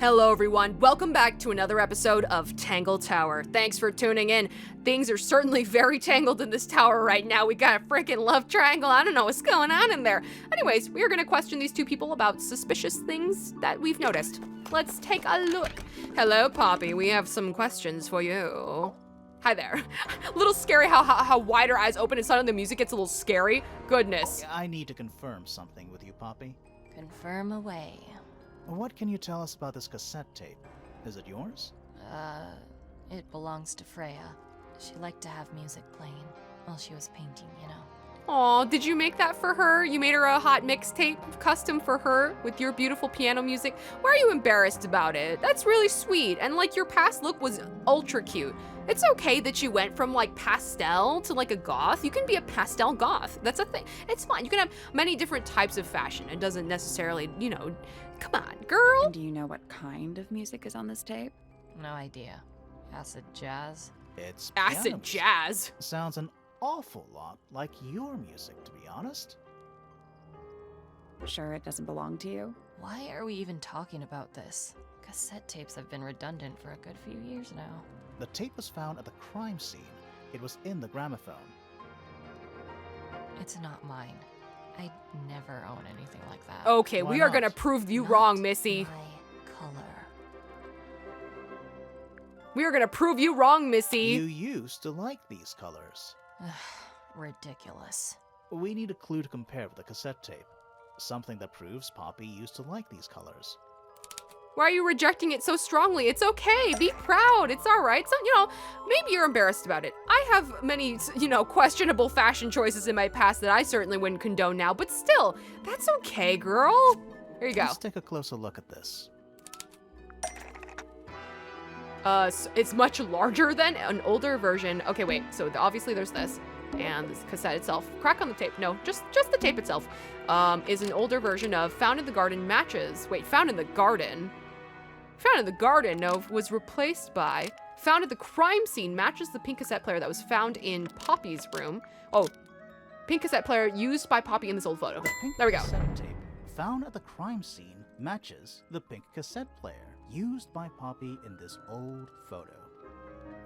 Hello everyone, welcome back to another episode of Tangle Tower. Thanks for tuning in. Things are certainly very tangled in this tower right now. We got a freaking love triangle. I don't know what's going on in there. Anyways, we are gonna question these two people about suspicious things that we've noticed. Let's take a look. Hello, Poppy. We have some questions for you. Hi there. A little scary how wide her eyes open and suddenly the music gets a little scary. Goodness. I need to confirm something with you, Poppy. Confirm away. What can you tell us about this cassette tape? Is it yours? It belongs to Freya. She liked to have music playing while she was painting, you know. Aw, did you make that for her? You made her a hot mixtape custom for her with your beautiful piano music? Why are you embarrassed about it? That's really sweet. And like your past look was ultra cute. It's okay that you went from like pastel to like a goth. You can be a pastel goth. That's a thing. It's fine. You can have many different types of fashion. It doesn't necessarily, you know, come on, girl. And do you know what kind of music is on this tape? No idea. Acid jazz? It's Acid piano music. jazz. Sounds an awful lot like your music, to be honest. Sure it doesn't belong to you? Why are we even talking about this? Cassette tapes have been redundant for a good few years now. The tape was found at the crime scene. It was in the gramophone. It's not mine. I'd never own anything like that. Okay, Why we are not? gonna prove you Not wrong, Missy. My color. We are gonna prove you wrong, You Missy. used to like these colors. Ridiculous. We need a clue to compare with the cassette tape. Something that proves Poppy used to like these colors. Why are you rejecting it so strongly? It's okay. Be proud. It's all right. So, you know, maybe you're embarrassed about it. I have many, you know, questionable fashion choices in my past that I certainly wouldn't condone now, but still, that's okay, girl. Here you go. Let's take a closer look at this. So it's much larger than an older version. Okay, wait. So obviously there's this, and this cassette itself. Crack on the tape. No, just the tape itself. Is an older version of Found in the Garden matches. Wait, Found in the Garden. Found in the Garden, no, was replaced by Found at the crime scene matches the pink cassette player that was found in Poppy's room. Oh, pink cassette player used by Poppy in this old photo. The pink There we go. cassette tape found at the crime scene matches the pink cassette player used by Poppy in this old photo.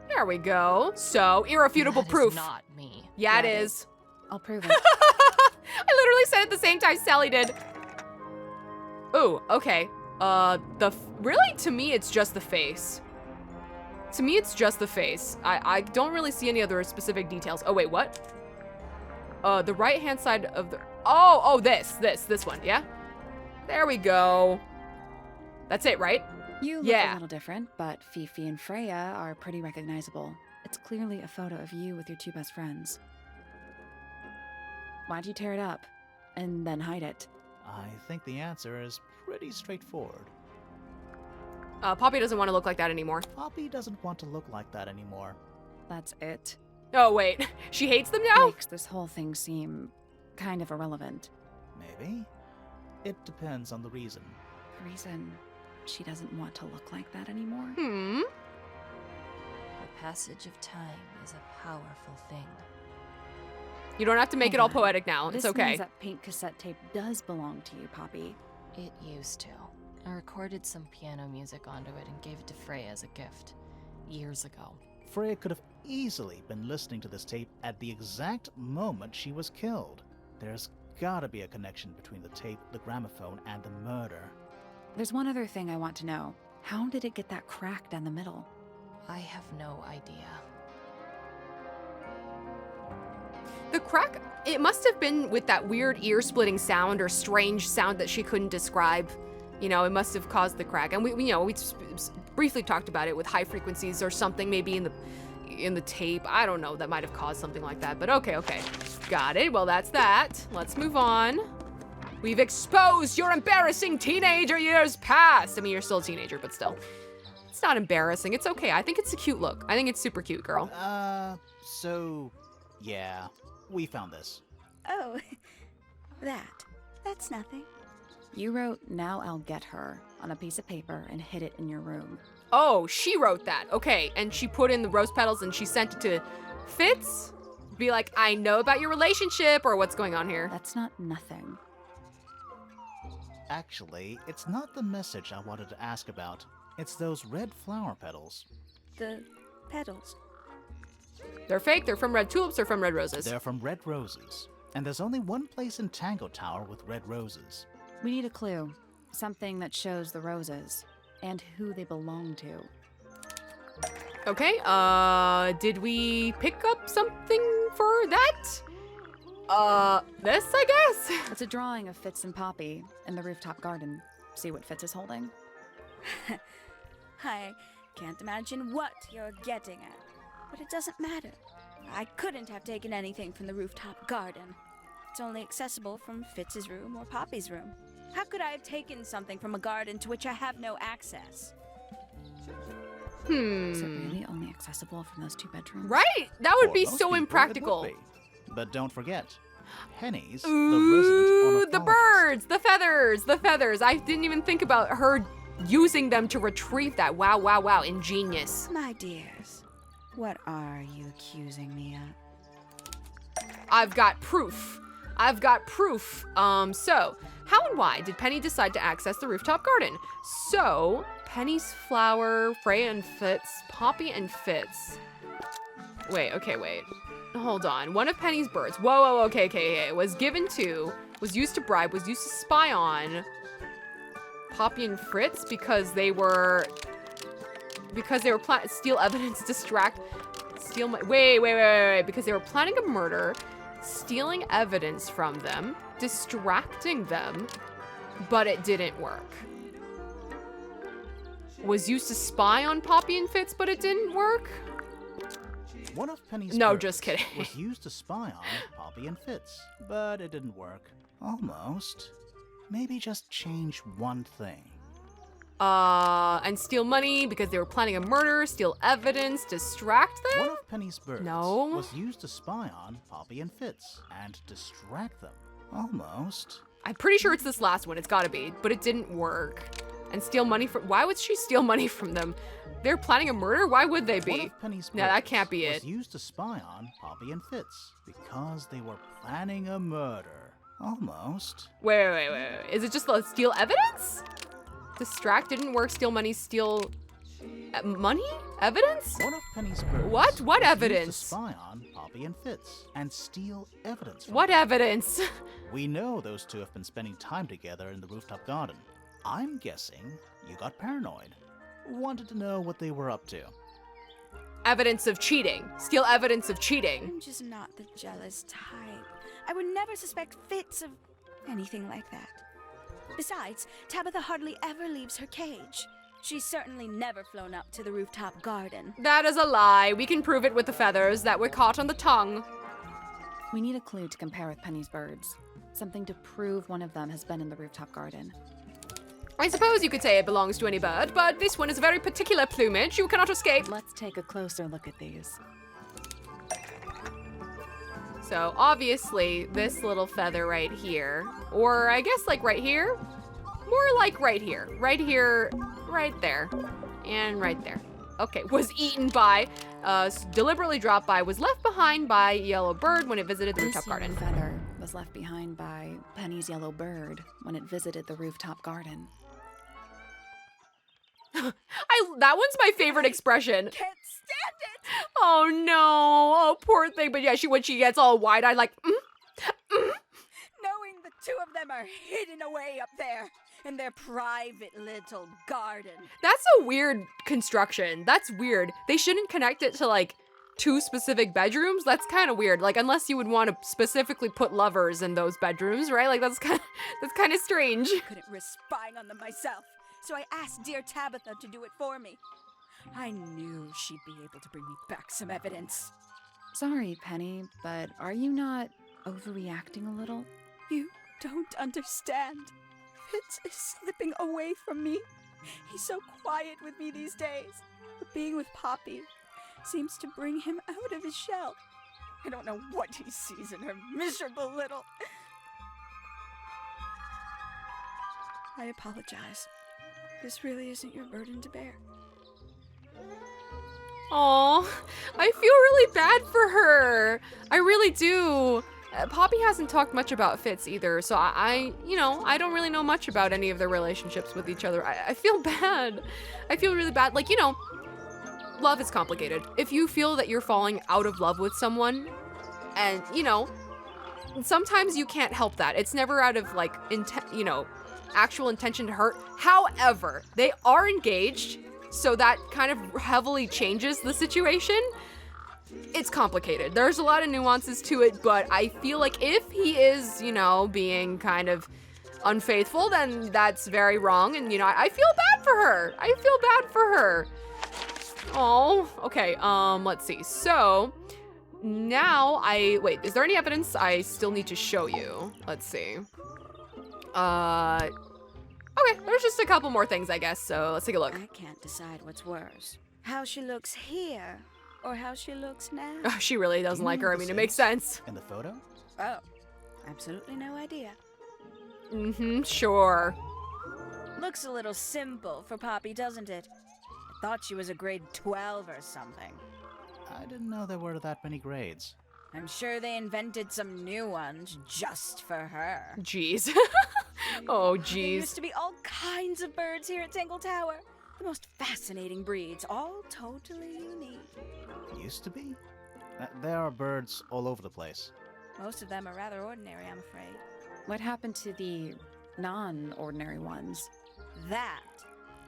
There we go. So, irrefutable That is proof. not me. Yeah, it Yeah, it is. I'll prove it. I literally said it at the same time Sally did. Ooh, okay. Really, to me, it's just the face. To me, it's just the face. I don't really see any other specific details. Oh, wait, what? The right-hand side of the, oh, this one, yeah? There we go. That's it, right? You look Yeah. a little different, but Fifi and Freya are pretty recognizable. It's clearly a photo of you with your two best friends. Why'd you tear it up and then hide it? I think the answer is pretty straightforward. Poppy doesn't want to look like that anymore. Poppy doesn't want to look like that anymore. That's it. Oh, wait. She hates them now? Makes this whole thing seem kind of irrelevant. Maybe. It depends on the reason. The reason she doesn't want to look like that anymore? Hmm? The passage of time is a powerful thing. You don't have to make it all Hold on. poetic now. It's This okay. means that pink cassette tape does belong to you, Poppy. It used to. I recorded some piano music onto it and gave it to Freya as a gift. Years ago. Freya could have easily been listening to this tape at the exact moment she was killed. There's gotta be a connection between the tape, the gramophone, and the murder. There's one other thing I want to know. How did it get that crack down the middle? I have no idea. The crack, it must have been with that weird ear-splitting sound or strange sound that she couldn't describe. You know, it must have caused the crack. And we briefly talked about it with high frequencies or something maybe in the tape. I don't know, that might have caused something like that, but okay. Got it, well that's that. Let's move on. We've exposed your embarrassing teenager years past. I mean, you're still a teenager, but still. It's not embarrassing, it's okay. I think it's a cute look. I think it's super cute, girl. Yeah, we found this. Oh, that's nothing. You wrote, "Now I'll get her," on a piece of paper and hid it in your room. Oh, she wrote that. Okay, and she put in the rose petals and she sent it to Fitz? Be like, I know about your relationship, or what's going on here? That's not nothing. Actually, it's not the message I wanted to ask about. It's those red flower petals. The petals. They're fake, they're from red tulips, they're from red roses. They're from red roses. And there's only one place in Tangle Tower with red roses. We need a clue. Something that shows the roses. And who they belong to. Okay, did we pick up something for that? This, I guess? It's a drawing of Fitz and Poppy in the rooftop garden. See what Fitz is holding? I can't imagine what you're getting at, but it doesn't matter. I couldn't have taken anything from the rooftop garden. It's only accessible from Fitz's room or Poppy's room. How could I have taken something from a garden to which I have no access? Is it really only accessible from those 2 bedrooms? Right? That would For be most so people, it would impractical. be. But don't forget, Penny's Ooh, the resident the ornithologist. birds, the feathers. I didn't even think about her using them to retrieve that. Wow, wow, wow, ingenious. My dears, what are you accusing me of? I've got proof. So, how and why did Penny decide to access the rooftop garden? So, Penny's flower, Freya and Fitz, Poppy and Fitz. Wait. Hold on. One of Penny's birds. Whoa, okay. Was used to bribe, was used to spy on Poppy and Fritz because they were steal evidence, distract, steal my, wait, because they were planning a murder, stealing evidence from them, distracting them, but it didn't work. Was used to spy on Poppy and Fitz, but it didn't work? One of Penny's No, birds just kidding. was used to spy on Poppy and Fitz, but it didn't work. Almost. Maybe just change one thing. And steal money because they were planning a murder, steal evidence, distract them? One of Penny's birds No. was used to spy on Poppy and Fitz and distract them. Almost. I'm pretty sure it's this last one. It's gotta be, but it didn't work. And steal money from. Why would she steal money from them? They're planning a murder? Why would they One be? of Penny's No, that birds can't be was it. used to spy on Poppy and Fitz because they were planning a murder. Almost. Wait. Is it just steal evidence? Distract didn't work. Steal money, steal money? Evidence? One of Penny's birds What? What was evidence? used to spy on Poppy and Fitz and steal evidence from What them. evidence? We know those two have been spending time together in the rooftop garden. I'm guessing you got paranoid. Wanted to know what they were up to. Evidence of cheating. Steal evidence of cheating. I'm just not the jealous type. I would never suspect Fitz of anything like that. Besides, Tabitha hardly ever leaves her cage. She's certainly never flown up to the rooftop garden. That is a lie. We can prove it with the feathers that were caught on the tongue. We need a clue to compare with Penny's birds. Something to prove one of them has been in the rooftop garden. I suppose you could say it belongs to any bird, but this one is a very particular plumage. You cannot escape. Let's take a closer look at these. So obviously this little feather right here, or I guess like right here, more like right here, right there, and right there. Okay, was eaten by, deliberately dropped by, was left behind by yellow bird when it visited the This rooftop yellow garden. feather was left behind by Penny's yellow bird when it visited the rooftop garden. That one's my favorite expression. Can't stand it! Oh no, oh poor thing. But yeah, when she gets all wide-eyed like, Knowing the two of them are hidden away up there in their private little garden. That's a weird construction. That's weird. They shouldn't connect it to like 2 specific bedrooms. That's kind of weird. Like unless you would want to specifically put lovers in those bedrooms, right? Like that's kind of strange. Couldn't risk spying on them myself, so I asked dear Tabitha to do it for me. I knew she'd be able to bring me back some evidence. Sorry, Penny, but are you not overreacting a little? You don't understand. Fitz is slipping away from me. He's so quiet with me these days. But being with Poppy seems to bring him out of his shell. I don't know what he sees in her miserable little... I apologize. This really isn't your burden to bear. Aw, I feel really bad for her. I really do. Poppy hasn't talked much about Fitz either, so I don't really know much about any of their relationships with each other. I feel bad. I feel really bad. Like, love is complicated. If you feel that you're falling out of love with someone, and, sometimes you can't help that. It's never out of, like, actual intention to hurt. However, they are engaged, so that kind of heavily changes the situation. It's complicated. There's a lot of nuances to it, but I feel like if he is, being kind of unfaithful, then that's very wrong. And, I feel bad for her. I feel bad for her. Oh, okay. Let's see. So now wait, is there any evidence I still need to show you? Let's see. Okay, there's just a couple more things, I guess. So let's take a look. I can't decide what's worse. How she looks here, or how she looks now. Oh, she really doesn't like her. I mean, it makes sense. In the photo? Oh, absolutely no idea. Sure. Looks a little simple for Poppy, doesn't it? I thought she was a grade 12 or something. I didn't know there were that many grades. I'm sure they invented some new ones just for her. Jeez. Oh, There jeez. used to be all kinds of birds here at Tangle Tower. The most fascinating breeds, all totally unique. Used to be? There are birds all over the place. Most of them are rather ordinary, I'm afraid. What happened to the non-ordinary ones? That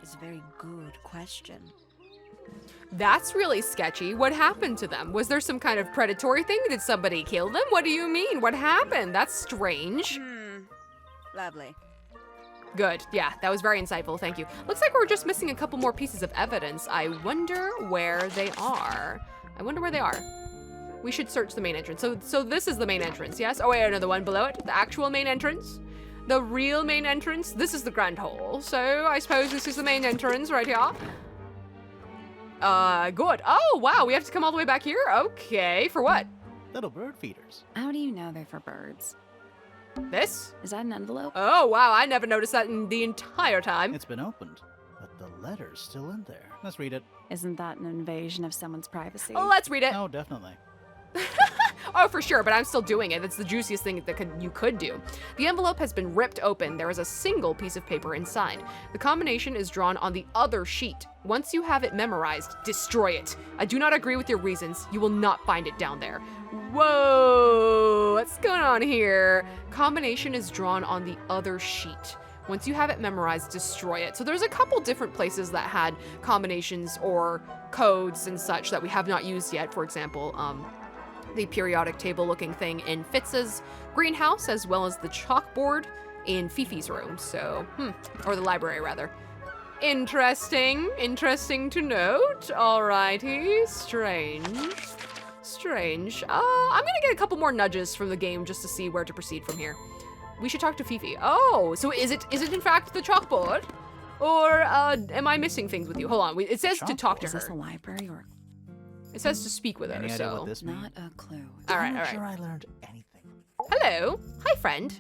is a very good question. That's really sketchy. What happened to them? Was there some kind of predatory thing? Did somebody kill them? What do you mean? What happened? That's strange. Lovely. Good. Yeah, that was very insightful. Thank you. Looks like we're just missing a couple more pieces of evidence. I wonder where they are. We should search the main entrance. So this is the main entrance, yes? Oh, wait, another one below it. The actual main entrance. The real main entrance. This is the grand hall. So I suppose this is the main entrance right here. Good. Oh, wow, we have to come all the way back here? Okay, for what? Little bird feeders. How do you know they're for birds? This? Is that an envelope? Oh, wow, I never noticed that in the entire time. It's been opened, but the letter's still in there. Let's read it. Isn't that an invasion of someone's privacy? Oh, let's read it. Oh, definitely. Oh, for sure, but I'm still doing it. It's the juiciest thing that you could do. The envelope has been ripped open. There is a single piece of paper inside. The combination is drawn on the other sheet. Once you have it memorized, destroy it. I do not agree with your reasons. You will not find it down there. Whoa, what's going on here? Combination is drawn on the other sheet. Once you have it memorized, destroy it. So there's a couple different places that had combinations or codes and such that we have not used yet. For example, the periodic table looking thing in Fitz's greenhouse, as well as the chalkboard in Fifi's room. So, or the library rather. Interesting to note. Alrighty, strange. I'm gonna get a couple more nudges from the game just to see where to proceed from here. We should talk to Fifi. Oh, so is it in fact the chalkboard? Or am I missing things with you? Hold on, it says to talk to Is her. this a library or It says to speak with her, Any idea so. what this means? not a clue? I'm not sure I learned anything. Hello. Hi, friend.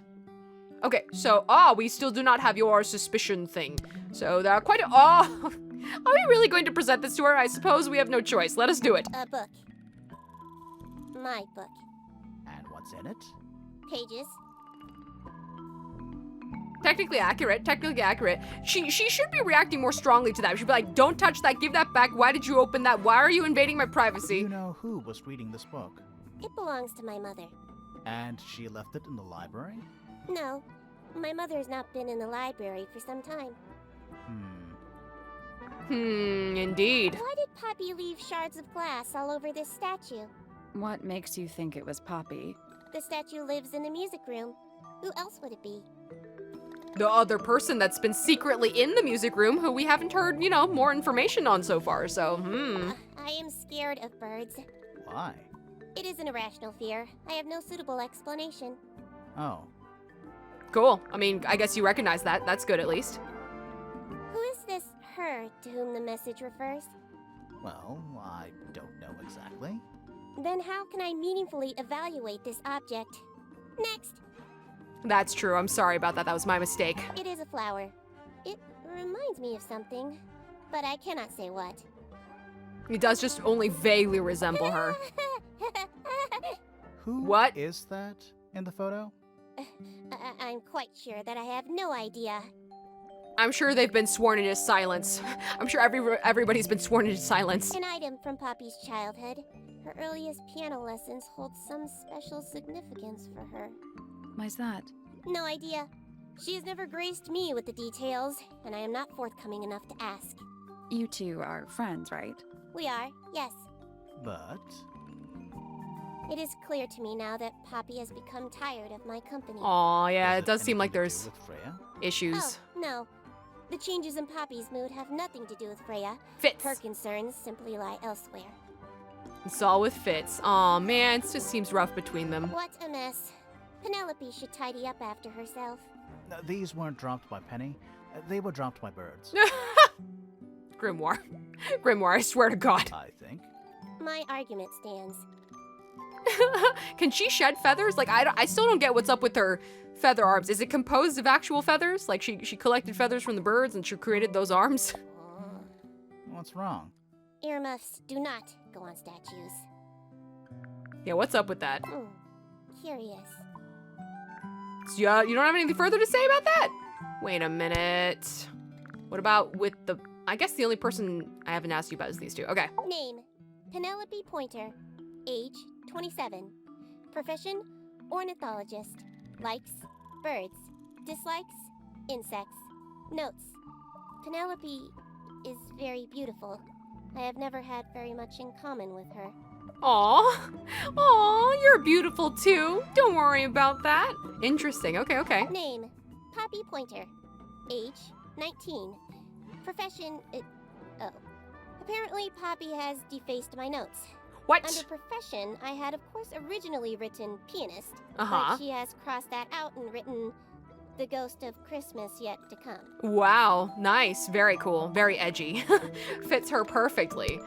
Okay, so, we still do not have your suspicion thing. So there are quite a, are we really going to present this to her? I suppose we have no choice. Let us do it. A book. My book. And what's in it? Pages. Technically accurate. She should be reacting more strongly to that. She'd be like, don't touch that, give that back. Why did you open that? Why are you invading my Do privacy? you know who was reading this book? It belongs to my mother. And she left it in the library? No, my mother has not been in the library for some time. Indeed. Why did Poppy leave shards of glass all over this statue? What makes you think it was Poppy? The statue lives in the music room. Who else would it be? The other person that's been secretly in the music room who we haven't heard, more information on so far, so, I am scared of birds. Why? It is an irrational fear. I have no suitable explanation. Oh, Cool. I mean, I guess you recognize that. That's good, at least. Who is this her to whom the message refers? well, I don't know exactly. Then how can I meaningfully evaluate this object? Next. That's true. I'm sorry about that. That was my mistake. It is a flower. It reminds me of something, but I cannot say what. He does just only vaguely resemble her. Who What? is that in the photo? I'm quite sure that I have no idea. I'm sure they've been sworn into silence. I'm sure everybody's been sworn into silence. An item from Poppy's childhood. Her earliest piano lessons hold some special significance for her. Why's that? No idea. She has never graced me with the details, and I am not forthcoming enough to ask. You two are friends, right? We are, yes. But It is clear to me now that Poppy has become tired of my company. Aw, yeah, is it does seem like anything to there's do with Freya? issues. Oh, no. The changes in Poppy's mood have nothing to do with Freya. Fitz. Her concerns simply lie elsewhere. It's all with Fitz. Aw, man, it just seems rough between them. What a mess. Penelope should tidy up after herself. These weren't dropped by Penny. They were dropped by birds, Grimoire. Grimoire, I swear to God. I think. My argument stands. Can she shed feathers? Like, I still don't get what's up with her feather arms. Is it composed of actual feathers? Like, she collected feathers from the birds and she created those arms? What's wrong? Earmuffs do not go on statues. Yeah, what's up with that? Curious. Yeah, you don't have anything further to say about that? Wait a minute. What about with the... I guess the only person I haven't asked you about is these two. Okay. Name, Penelope Pointer. Age, 27. Profession, ornithologist. Likes, birds. Dislikes, insects. Notes, Penelope is very beautiful. I have never had very much in common with her. Aw. Aw, you're beautiful too. Don't worry about that. Interesting. Okay, okay. Name, Poppy Pointer. Age, 19. Profession, oh. Apparently Poppy has defaced my notes. What? Under profession, I had of course originally written pianist, Uh-huh. but she has crossed that out and written the ghost of Christmas yet to come. Wow, nice, very cool, very edgy. Fits her perfectly.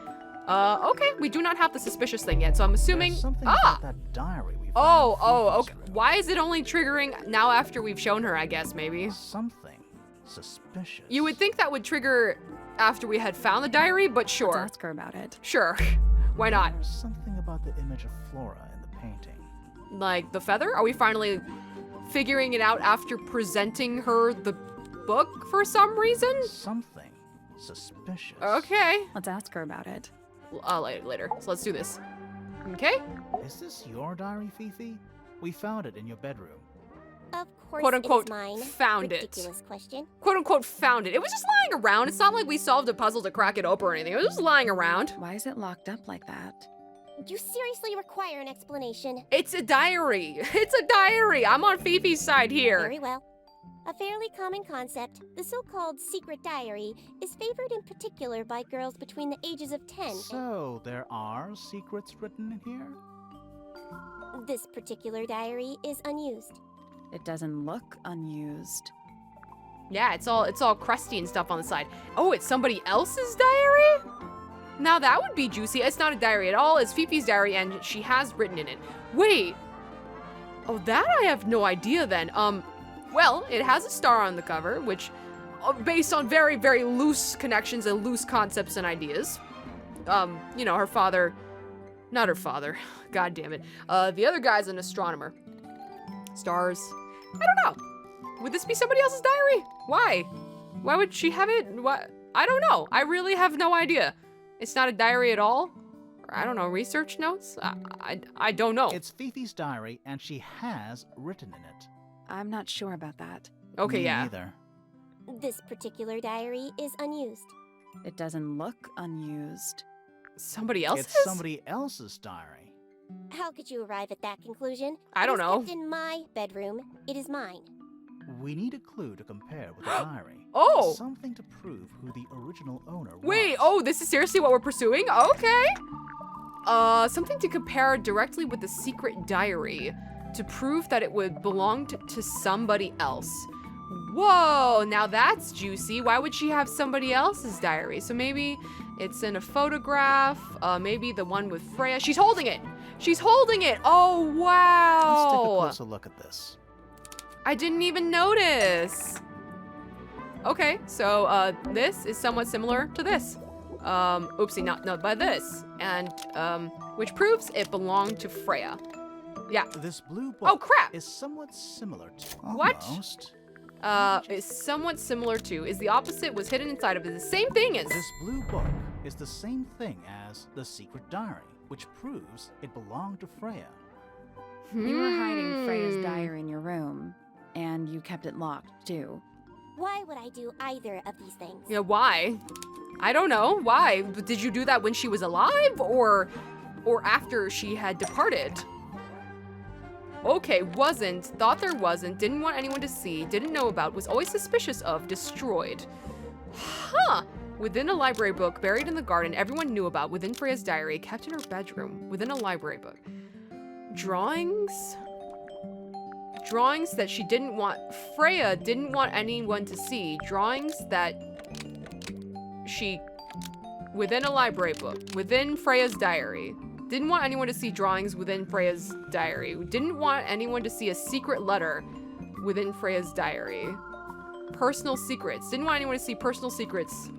Okay, we do not have the suspicious thing yet, so I'm assuming. There's something about that diary we found. Oh, okay. Why is it only triggering now after we've shown her? I guess maybe. Something suspicious. You would think that would trigger after we had found the diary, but Let's sure, ask her about it. sure. Why not? There's something about the image of Flora in the painting. Like the feather? Are we finally figuring it out after presenting her the book for some reason? Something suspicious. Okay. Let's ask her about it. Later. So let's do this. Okay. Is this your diary, Fifi? We found it in your bedroom. Of course Quote unquote, it is mine. found it. Ridiculous question. Quote unquote found it. It was just lying around. It's not like we solved a puzzle to crack it open or anything. It was just lying around. Why is it locked up like that? You seriously require an explanation. It's a diary. It's a diary. I'm on Fifi's side here. Very well. A fairly common concept, the so-called secret diary, is favored in particular by girls between the ages of 10 So, there are secrets written in here? and this particular diary is unused. It doesn't look unused. Yeah, it's all crusty and stuff on the side. Oh, it's somebody else's diary? Now that would be juicy. It's not a diary at all. It's Fifi's diary and she has written in it. Wait. Oh, that I have no idea then. Well, it has a star on the cover, which based on very, very loose connections and loose concepts and ideas. You know, her father, not her father. God damn it. The other guy's an astronomer. Stars. I don't know. Would this be somebody else's diary? Why? Why would she have it? What? I don't know. I really have no idea. It's not a diary at all? Or, I don't know, research notes? I don't know. It's Fifi's diary, and she has written in it. I'm not sure about that. Okay, Me yeah. neither. This particular diary is unused. It doesn't look unused. Somebody else's? It's somebody else's diary. How could you arrive at that conclusion? I don't It is know. kept in my bedroom. It is mine. We need a clue to compare with the diary. Oh. Something to prove who the original owner was. Wait, oh, this is seriously what we're pursuing? Okay. Something to compare directly with the secret diary to prove that it would belong to somebody else. Whoa, now that's juicy. Why would she have somebody else's diary? So maybe it's in a photograph, maybe the one with Freya. She's holding it. She's holding it. Oh, Let's take a wow. closer look at this. I didn't even notice. Okay, so this is somewhat similar to this. Oopsie, not by this. And which proves it belonged to Freya. Yeah. This blue book Oh, crap. is somewhat similar to. What? Almost. Is somewhat similar to, is the opposite, was hidden inside of it. The same thing as. This blue book is the same thing as the secret diary, which proves it belonged to Freya. You were hiding Freya's diary in your room, and you kept it locked, too. Why would I do either of these things? Yeah, why? I don't know. Why? Did you do that when she was alive or after she had departed? Okay, wasn't, thought there wasn't, didn't want anyone to see, didn't know about, was always suspicious of, destroyed. Huh! Within a library book, buried in the garden, everyone knew about, within Freya's diary, kept in her bedroom, within a library book. Drawings? Drawings that she didn't want, Freya didn't want anyone to see. Drawings that she, within a library book, within Freya's diary. Didn't want anyone to see drawings within Freya's diary. Didn't want anyone to see a secret letter within Freya's diary. Personal secrets. Didn't want anyone to see personal secrets.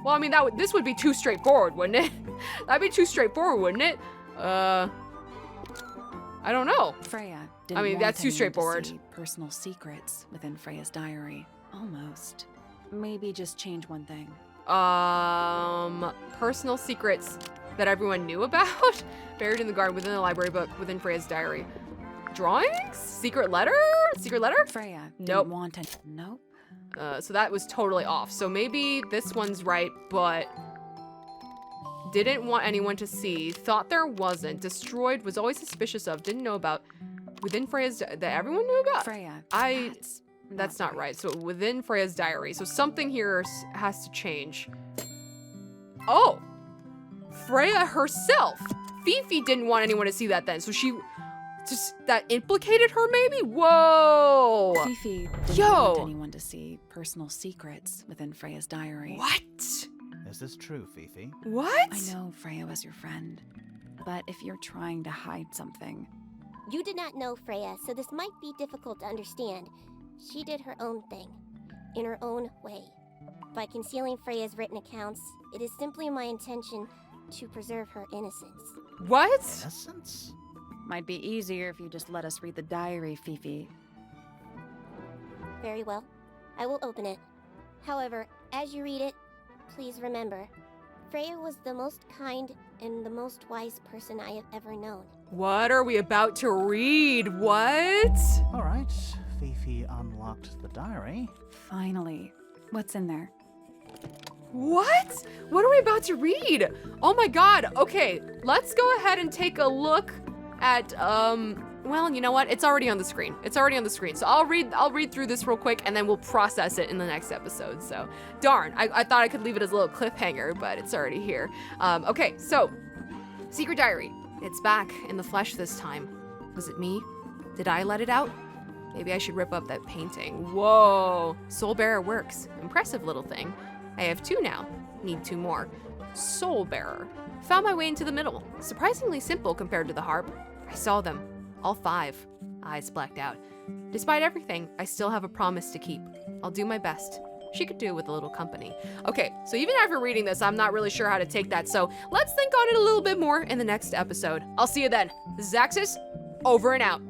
Well, I mean, this would be too straightforward, wouldn't it? That'd be too straightforward, wouldn't it? I don't know. Freya didn't I mean, want that's too anyone to straightforward. see personal secrets within Freya's diary. Almost. Maybe just change one thing. Personal secrets that everyone knew about? Buried in the garden, within the library book, within Freya's diary. Drawings? Secret letter? Secret letter? Freya Nope. didn't want any. Nope. So that was totally off. So maybe this one's right, but didn't want anyone to see, thought there wasn't, destroyed, was always suspicious of, didn't know about, within Freya's, that everyone knew about? Freya. That's not right. So within Freya's diary. So something here has to change. Oh! Freya herself! Fifi didn't want anyone to see that then, so she that implicated her maybe? Whoa! Fifi didn't Yo! want anyone to see personal secrets within Freya's diary. What? Is this true, Fifi? What? I know Freya was your friend, but if you're trying to hide something, You did not know Freya, so this might be difficult to understand. She did her own thing, in her own way. By concealing Freya's written accounts, it is simply my intention to preserve her innocence. What? Innocence? might be easier if you just let us read the diary, Fifi. Very well. I will open it. However, as you read it, please remember, Freya was the most kind and the most wise person I have ever known. What are we about to read? What? All right, Fifi unlocked the diary. Finally. What's in there? What? What are we about to read? Oh my god. Okay, let's go ahead and take a look at, well, you know what? It's already on the screen. It's already on the screen. So I'll read through this real quick and then we'll process it in the next episode. So, darn, I thought I could leave it as a little cliffhanger, but it's already here. Okay, so, Secret Diary. It's back in the flesh this time. Was it me? Did I let it out? Maybe I should rip up that painting. Whoa, Soul Bearer works. Impressive little thing. I have 2 now. Need 2 more. Soul Bearer. Found my way into the middle. Surprisingly simple compared to the harp. I saw them. All 5. Eyes blacked out. Despite everything, I still have a promise to keep. I'll do my best. She could do with a little company. Okay, so even after reading this, I'm not really sure how to take that, so let's think on it a little bit more in the next episode. I'll see you then. This is Axis, over and out.